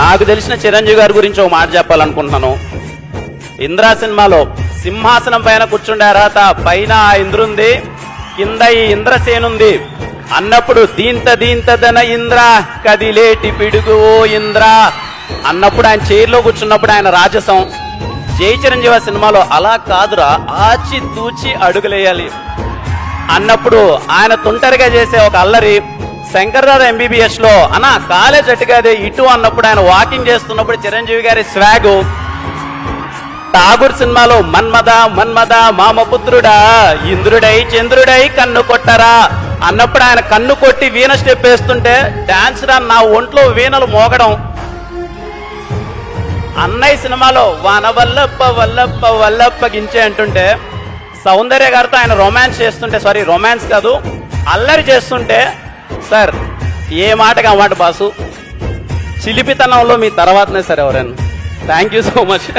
నాకు తెలిసిన చిరంజీవి గారి గురించి ఒక మాట చెప్పాలనుకుంటున్నాను. ఇంద్ర సినిమాలో సింహాసనం పైన కూర్చుండే అర్హత పైన ఆ ఇంద్రుంది, కింద ఈ ఇంద్రసేనుంది అన్నప్పుడు దీంతదన ఇంద్ర కదిలేటి పిడుగు ఓ ఇంద్ర అన్నప్పుడు ఆయన చైర్లో కూర్చున్నప్పుడు ఆయన రాజసం. జై చిరంజీవి సినిమాలో అలా కాదురా, ఆచి తూచి అడుగులేయాలి అన్నప్పుడు ఆయన తుంటరిగా చేసే ఒక అల్లరి. శంకర్దాద ఎంబీబీఎస్ లో అన్న కాలేజ్ అట్టుగాదే ఇటు అన్నప్పుడు ఆయన వాకింగ్ చేస్తున్నప్పుడు చిరంజీవి గారి స్వాగు. ఠాగూర్ సినిమాలో మన్మద మన్మద మామపుత్రుడా ఇంద్రుడై చంద్రుడై కన్ను కొట్టరా అన్నప్పుడు ఆయన కన్ను కొట్టి వీణ స్టెప్ వేస్తుంటే డాన్స్ రా నా ఒంట్లో వీణలు మోగడం. అన్నయ్య సినిమాలో వాన వల్లప్ప వల్లప్ప వల్లప్ప గించే అంటుంటే సౌందర్య గారితో ఆయన రొమాన్స్ చేస్తుంటే, సారీ రొమాన్స్ కాదు అల్లరి చేస్తుంటే, సార్ ఏ మాటగా మాట బాసు, చిలిపితనంలో మీ తర్వాతనే సార్ ఎవరైనా. Thank you so much.